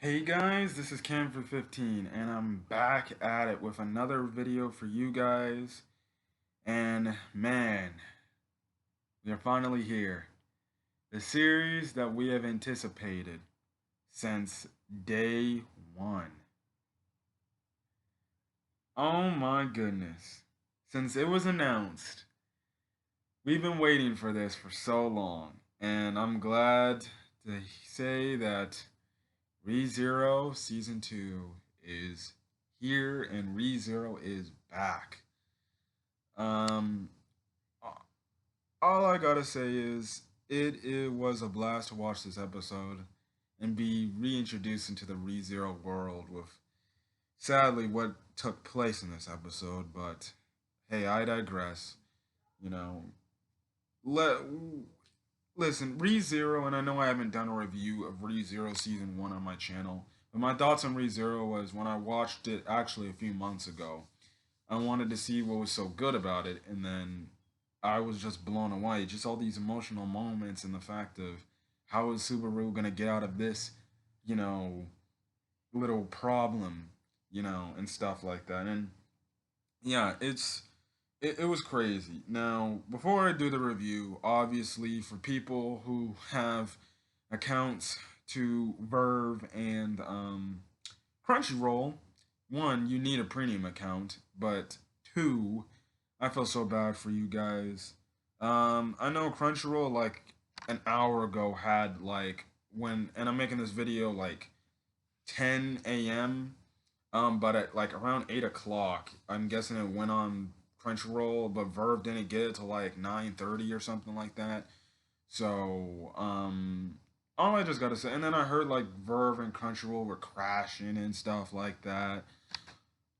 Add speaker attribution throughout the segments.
Speaker 1: Hey guys, this is Cam for 15 and I'm back at it with another video for you guys. And man, they're finally here. The series that we have anticipated since day one. Oh my goodness. Since it was announced, we've been waiting for this for so long. And I'm glad to say that ReZero Season 2 is here and ReZero is back. Um, all I gotta say is it was a blast to watch this episode and be reintroduced into the ReZero world with sadly what took place in this episode, but hey, I digress. You know, let listen, ReZero, and I know I haven't done a review of ReZero Season 1 on my channel, but my thoughts on ReZero was when I watched it actually a few months ago, I wanted to see what was so good about it, and then I was just blown away. Just all these emotional moments and the fact of how is Subaru gonna get out of this, you know, little problem, and stuff like that. And yeah, it was crazy. Now, before I do the review, obviously for people who have accounts to Verve and Crunchyroll, one, you need a premium account, but two, I feel so bad for you guys. I know Crunchyroll like an hour ago had like when, and I'm making this video like 10 a.m. But at like around 8 o'clock, I'm guessing it went on Crunchyroll, but Verve didn't get it till like 9:30 or something like that. So, all I just gotta say, and then I heard like Verve and Crunchyroll were crashing and stuff like that.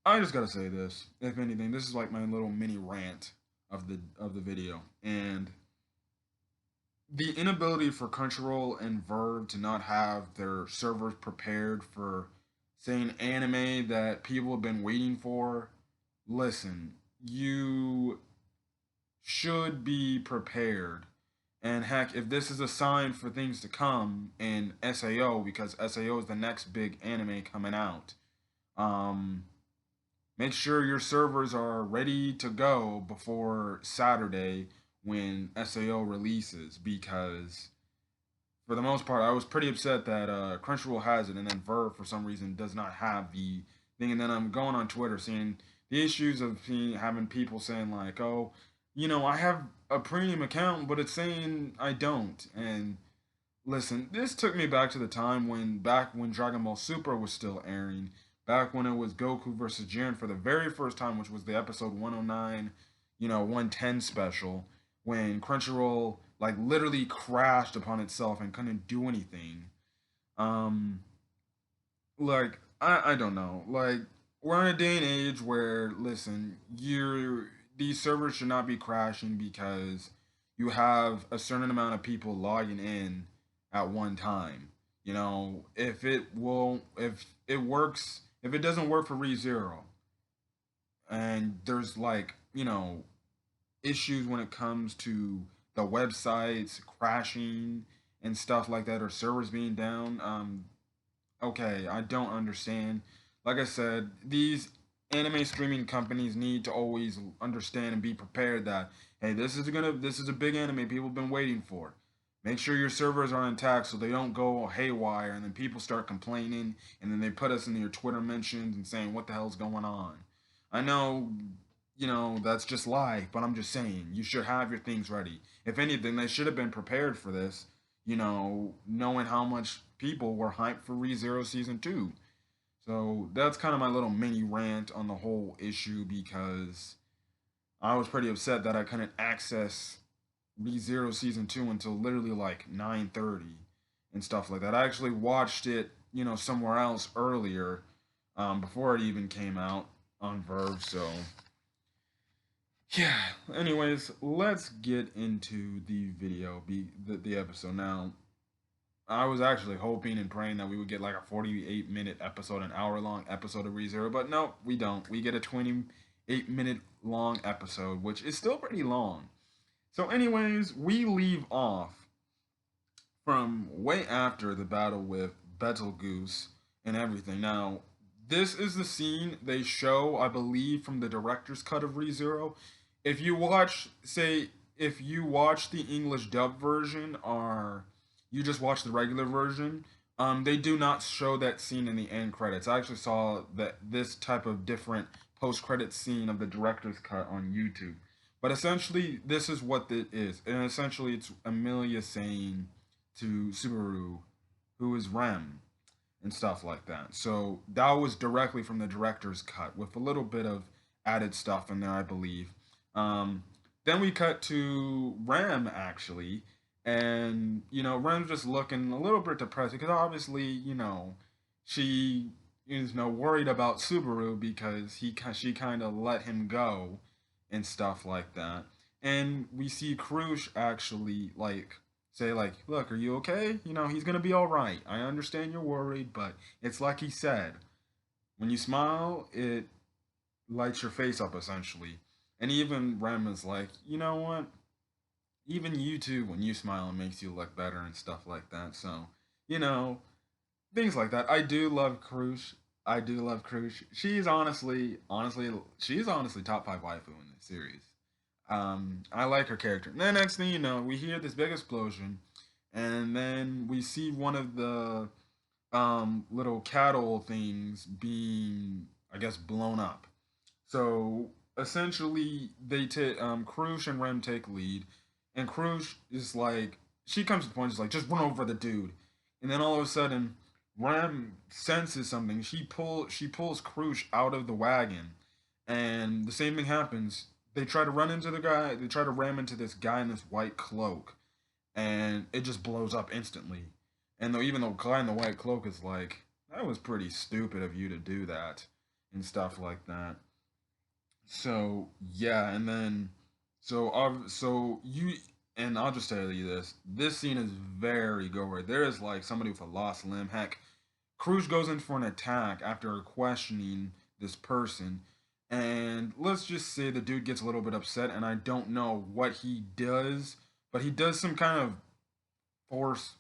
Speaker 1: I just gotta say this. If anything, this is like my little mini rant of the video, and the inability for Crunchyroll and Verve to not have their servers prepared for, say, an anime that people have been waiting for. Listen, you should be prepared. And heck, if this is a sign for things to come in SAO, because SAO is the next big anime coming out, um, make sure your servers are ready to go before Saturday when SAO releases, because for the most part, I was pretty upset that Crunchyroll has it and then Verve for some reason does not have the thing. And then I'm going on Twitter seeing the issues of having people saying like, "Oh, I have a premium account, but it's saying I don't." And listen, this took me back to the time back when Dragon Ball Super was still airing, back when it was Goku versus Jiren for the very first time, which was the episode 109, 110 special, when Crunchyroll like literally crashed upon itself and couldn't do anything. Um, like I don't know. Like we're in a day and age where listen, these servers should not be crashing because you have a certain amount of people logging in at one time. If it works, if it doesn't work for ReZero, and there's like, issues when it comes to the websites crashing and stuff like that, or servers being down. Okay, I don't understand. Like I said, these anime streaming companies need to always understand and be prepared that hey, this is a big anime people have been waiting for. Make sure your servers are intact so they don't go haywire and then people start complaining and then they put us in your Twitter mentions and saying what the hell's going on. I know, that's just life, but I'm just saying you should have your things ready. If anything, they should have been prepared for this, knowing how much people were hyped for ReZero Season 2. So that's kind of my little mini rant on the whole issue because I was pretty upset that I couldn't access ReZero Season 2 until literally like 9:30 and stuff like that. I actually watched it, somewhere else earlier, before it even came out on Verve. So yeah. Anyways, let's get into the video, the episode. Now, I was actually hoping and praying that we would get like a 48-minute episode, an hour long episode of ReZero, but no, we don't. We get a 28-minute long episode, which is still pretty long. So, anyways, we leave off from way after the battle with Betelgeuse and everything. Now, this is the scene they show, I believe, from the director's cut of ReZero. If you watch, say, if you watch the English dub version or you just watch the regular version, they do not show that scene in the end credits. I actually saw that this type of different post credit scene of the director's cut on YouTube. But essentially, this is what it is. And essentially, it's Amelia saying to Subaru, who is Rem, and stuff like that. So that was directly from the director's cut with a little bit of added stuff in there, I believe. Um, then we cut to Ram actually, and Ram's just looking a little bit depressed because obviously she is worried about Subaru because she kind of let him go and stuff like that. And we see Krush actually like say like, "Look, are you okay? He's gonna be all right. I understand you're worried, but it's like he said, when you smile, it lights your face up essentially." And even Rem is like, "You know what? Even you too, when you smile, it makes you look better and stuff like that." So, you know, things like that. I do love Krush. I do love Krush. She's honestly, she's honestly top five waifu in this series. I like her character. And then next thing you know, we hear this big explosion, and then we see one of the little cattle things being, I guess, blown up. So essentially, they take Krush and Rem take lead, and Krush is like, she comes to the point, she's like, just run over the dude, and then all of a sudden, Rem senses something. She pulls Krush out of the wagon, and the same thing happens. They try to run into the guy. They try to ram into this guy in this white cloak, and it just blows up instantly. And though even the guy in the white cloak is like, that was pretty stupid of you to do that, and stuff like that. So yeah, and then so you and I'll just tell you this: this scene is very gory. There is like somebody with a lost limb. Heck, Cruz goes in for an attack after questioning this person, and let's just say the dude gets a little bit upset, and I don't know what he does, but he does some kind of force.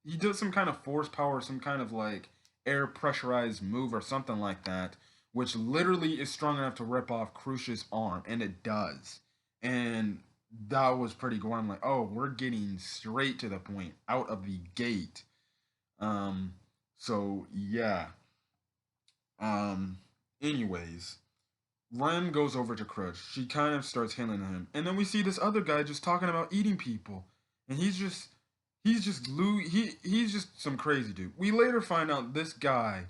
Speaker 1: He does some kind of force power, some kind of like air pressurized move or something like that, which literally is strong enough to rip off Crucius' arm, and it does. And that was pretty gory. I'm like, oh, we're getting straight to the point, out of the gate. Um, so yeah. Um, anyways, Rem goes over to Crush. She kind of starts handling him, and then we see this other guy just talking about eating people, and he's just some crazy dude. We later find out this guy,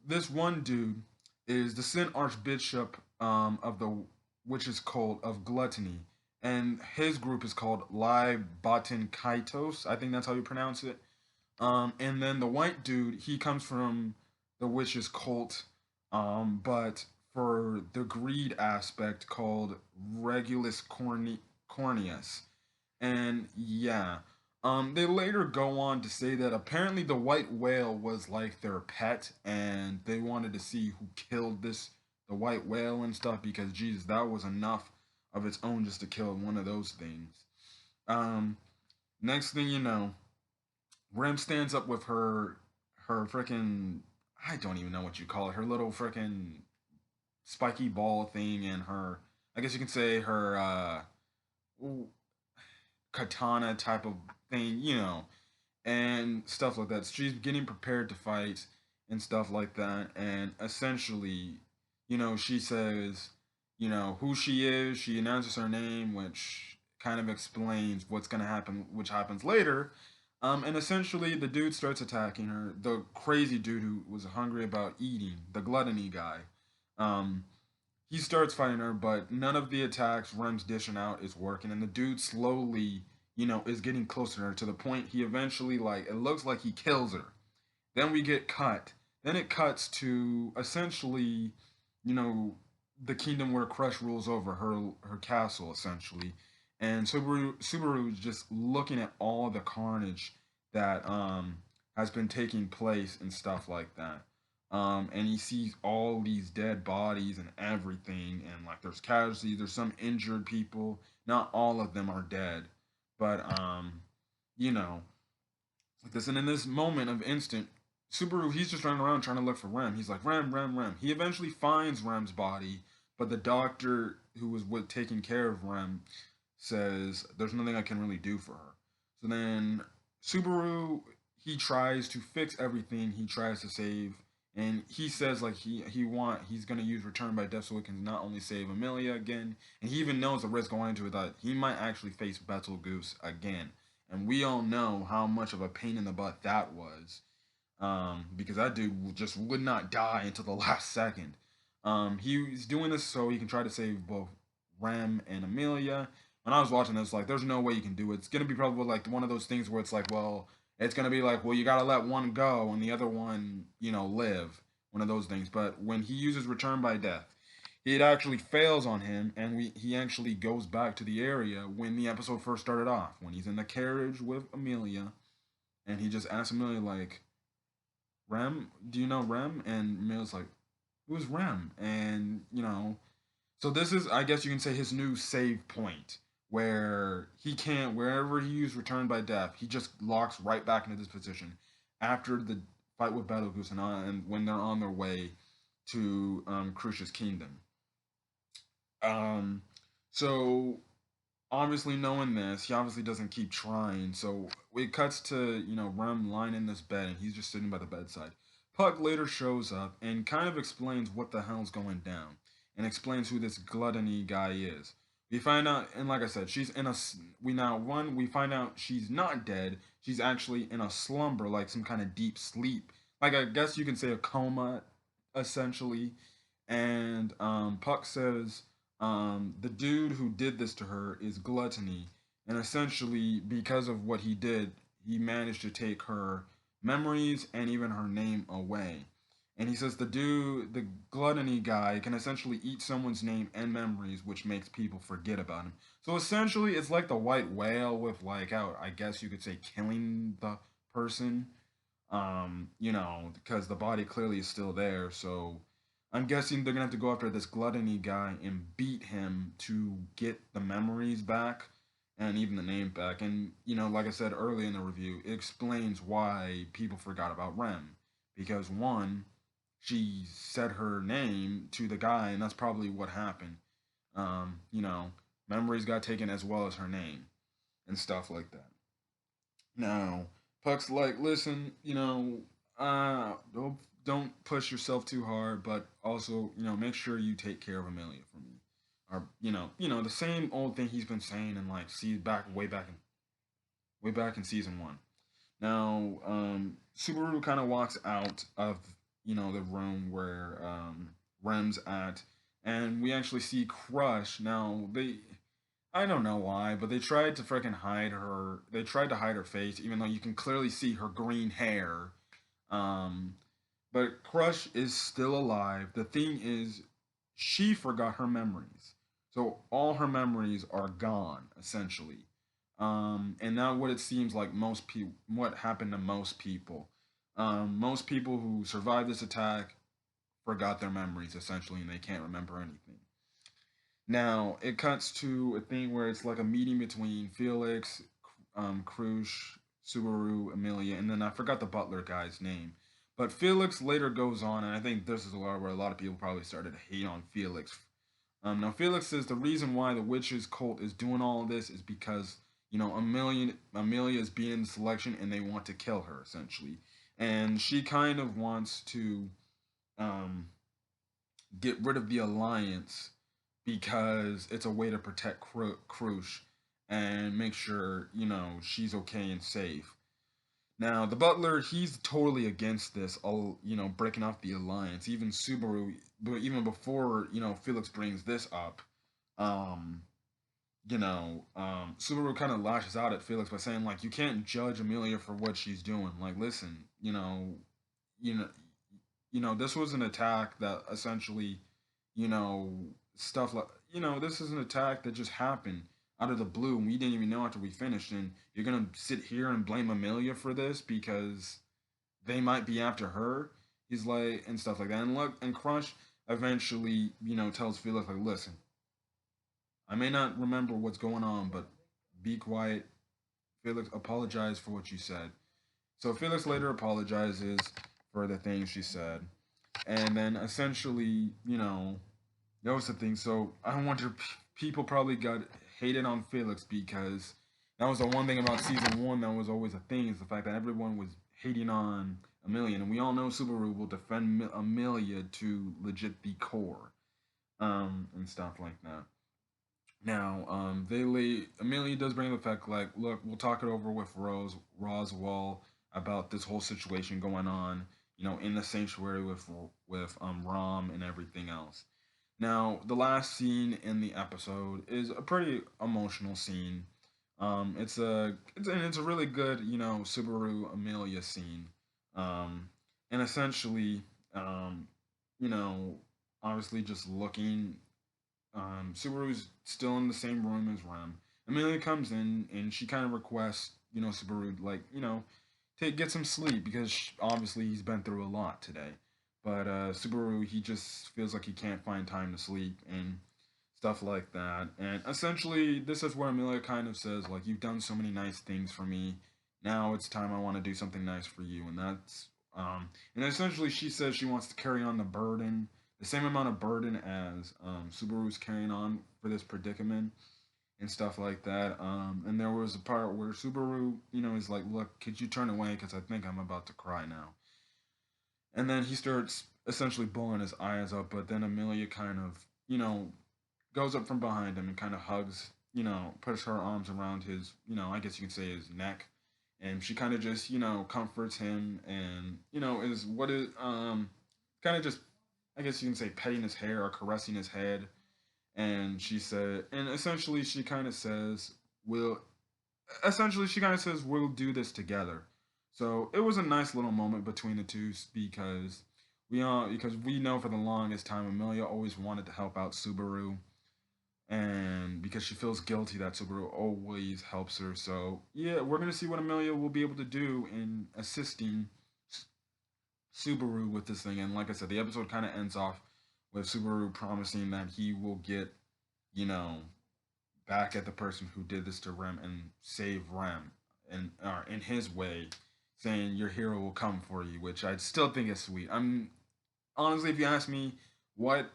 Speaker 1: this one dude, is the Sin Archbishop of the witches cult of Gluttony, and his group is called Lai Batin Kaitos. I think that's how you pronounce it. And then the white dude, he comes from the witch's cult, but for the greed aspect called Regulus Corneus. And yeah, they later go on to say that apparently the white whale was like their pet, and they wanted to see who killed the white whale and stuff because Jesus, that was enough of its own just to kill one of those things. Um, next thing you know, Rem stands up with her freaking, I don't even know what you call it, her little freaking spiky ball thing, and her, I guess you can say her katana type of thing, and stuff like that. So she's getting prepared to fight and stuff like that. And essentially, she says, who she is. She announces her name, which kind of explains what's going to happen, which happens later. And essentially, the dude starts attacking her. The crazy dude who was hungry about eating, the gluttony guy. Um, he starts fighting her, but none of the attacks Rem's dishing out is working, and the dude slowly, is getting closer to her to the point he eventually, like, it looks like he kills her. Then we get cut. Then it cuts to essentially, you know, the kingdom where Crush rules over her castle essentially, and Subaru is just looking at all the carnage that has been taking place and stuff like that. And he sees all these dead bodies and everything, and like there's casualties, there's some injured people. Not all of them are dead, but you know, like this. And in this moment of instant, Subaru, he's just running around trying to look for Rem. He's like, Rem, Rem, Rem. He eventually finds Rem's body, but the doctor who was taking care of Rem says there's nothing I can really do for her. So then Subaru, he tries to fix everything. He tries to save, and he says like he's gonna use Return by Death so he can not only save Amelia again, and he even knows the risk going into it that he might actually face Betelgeuse again. And we all know how much of a pain in the butt that was, because that dude just would not die until the last second. He's doing this so he can try to save both Rem and Amelia. When I was watching this, like, there's no way you can do it. It's gonna be probably like one of those things where it's like, well, it's gonna be like, well, you gotta let one go and the other one, live. One of those things. But when he uses Return by Death, it actually fails on him, and he actually goes back to the area when the episode first started off, when he's in the carriage with Amelia, and he just asks Amelia like, Rem, do you know Rem? And Mil's like, who's Rem? And, so this is, I guess you can say, his new save point where he can't, wherever he used Return by Death, he just locks right back into this position after the fight with Betelgeuse and when they're on their way to Crucia's kingdom. Um, so obviously knowing this, he obviously doesn't keep trying. So it cuts to, Rem lying in this bed and he's just sitting by the bedside. Puck later shows up and kind of explains what the hell's going down and explains who this gluttony guy is. We find out, and like I said, she's in a. We find out she's not dead. She's actually in a slumber, like some kind of deep sleep. Like, I guess you can say a coma, essentially. And Puck says the dude who did this to her is Gluttony, and essentially because of what he did, he managed to take her memories and even her name away. And he says the Gluttony guy, can essentially eat someone's name and memories, which makes people forget about him. So essentially, it's like the white whale with, like, how I guess you could say killing the person, because the body clearly is still there. So I'm guessing they're gonna have to go after this Gluttony guy and beat him to get the memories back and even the name back. And like I said early in the review, it explains why people forgot about Rem, because one, she said her name to the guy, and that's probably what happened. Um, you know, Memories got taken as well as her name and stuff like that. Now, Puck's like, listen, don't push yourself too hard, but also, make sure you take care of Amelia for me. Or, the same old thing he's been saying in, like, see back way back in season one. Now, Subaru kind of walks out of, the room where Rem's at, and we actually see Crush. Now, I don't know why, but they tried to freaking hide her. They tried to hide her face, even though you can clearly see her green hair. Um, but Crush is still alive. The thing is, she forgot her memories. So all her memories are gone, essentially. And now what it seems like most people, what happened to most people. Most people who survived this attack forgot their memories, essentially, and they can't remember anything. Now it cuts to a thing where it's like a meeting between Felix, Krush, Subaru, Amelia, and then I forgot the butler guy's name. But Felix later goes on, and I think this is a lot where a lot of people probably started to hate on Felix. Now Felix says the reason why the witches cult is doing all of this is because Amelia is being in the selection, and they want to kill her essentially, and she kind of wants to um, get rid of the alliance because it's a way to protect Krush and make sure she's okay and safe. Now the butler, he's totally against this, all breaking off the alliance. Even Subaru, but even before Felix brings this up, um, Subaru kind of lashes out at Felix by saying like, you can't judge Amelia for what she's doing. Like, listen, you know, this was an attack that essentially, you know, stuff like, this is an attack that just happened out of the blue and we didn't even know after we finished. And you're gonna sit here and blame Amelia for this because they might be after her. He's like, and stuff like that. And look, and Crush eventually, tells Felix like, listen, I may not remember what's going on, but be quiet. Felix, apologize for what you said. So Felix later apologizes. for the things she said. And then essentially, that was the thing. So I wonder, people probably got hated on Felix because that was the one thing about season one that was always a thing, is the fact that everyone was hating on Amelia. And we all know Subaru will defend Amelia to legit the core, and stuff like that. Now, Amelia does bring the fact, like, look, we'll talk it over with Roswell about this whole situation going on, in the sanctuary with Rom and everything else. Now, the last scene in the episode is a pretty emotional scene. It's a really good, Subaru Amelia scene. And essentially, um, you know, obviously just looking, Subaru's still in the same room as Rem. Amelia comes in and she kind of requests, Subaru, like, get some sleep because obviously he's been through a lot today. But Subaru, he just feels like he can't find time to sleep and stuff like that. And essentially, this is where Amelia kind of says, like, you've done so many nice things for me. Now it's time I want to do something nice for you. And essentially, she says she wants to carry on the same amount of burden as Subaru's carrying on for this predicament and stuff like that. And there was a part where Subaru, is like, look, could you turn away? Because I think I'm about to cry now. And then he starts essentially blowing his eyes up, but then Amelia kind of, goes up from behind him and kind of hugs, puts her arms around his, I guess you can say his neck. And she kind of just, comforts him and, is what is, kind of just, I guess you can say, petting his hair or caressing his head. And she said, and essentially she kind of says, we'll do this together. So it was a nice little moment between the two because we know for the longest time Amelia always wanted to help out Subaru, and because she feels guilty that Subaru always helps her. So yeah, we're gonna see what Amelia will be able to do in assisting Subaru with this thing. And like I said, the episode kind of ends off with Subaru promising that he will get, you know, back at the person who did this to Rem and save Rem, and in his way, saying your hero will come for you, which I still think is sweet. I'm honestly, if you ask me what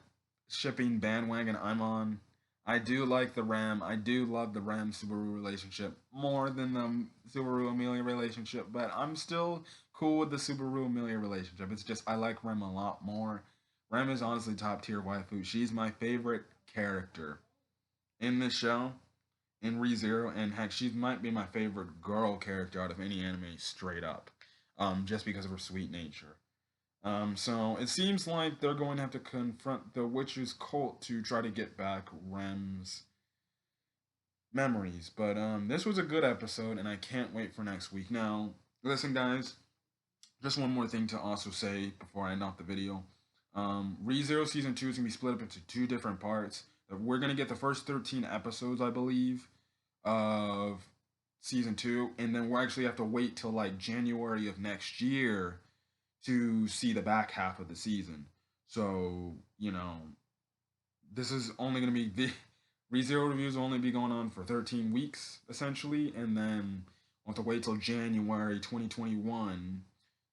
Speaker 1: shipping bandwagon I'm on, I do like the Ram. I do love the Ram Subaru relationship more than the Subaru Amelia relationship, but I'm still cool with the Subaru Amelia relationship. It's just I like Rem a lot more. Rem is honestly top tier waifu. She's my favorite character in this show, in ReZero, and heck, she might be my favorite girl character out of any anime, straight up, just because of her sweet nature. So it seems like they're going to have to confront the Witch's cult to try to get back Rem's memories. But this was a good episode, and I can't wait for next week. Now, listen, guys, just one more thing to also say before I end off the video. ReZero Season 2 is going to be split up into two different parts. We're going to get the first 13 episodes, I believe, of Season 2, and then we'll actually have to wait till like January of next year to see the back half of the season. So, this is only going to be the ReZero reviews will only be going on for 13 weeks essentially, and then we'll have to wait till January 2021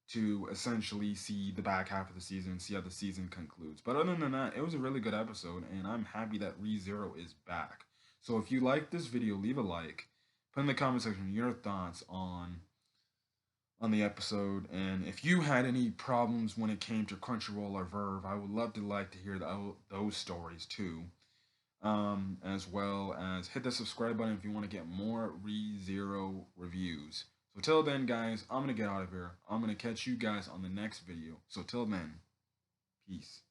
Speaker 1: to essentially see the back half of the season and see how the season concludes. But other than that, it was a really good episode, and I'm happy that ReZero is back. So if you like this video, leave a like. Put in the comment section your thoughts on the episode, and if you had any problems when it came to Crunchyroll or Verve, I would love to hear those stories too. As well as hit the subscribe button if you want to get more ReZero reviews. So till then, guys, I'm gonna get out of here. I'm gonna catch you guys on the next video. So till then, peace.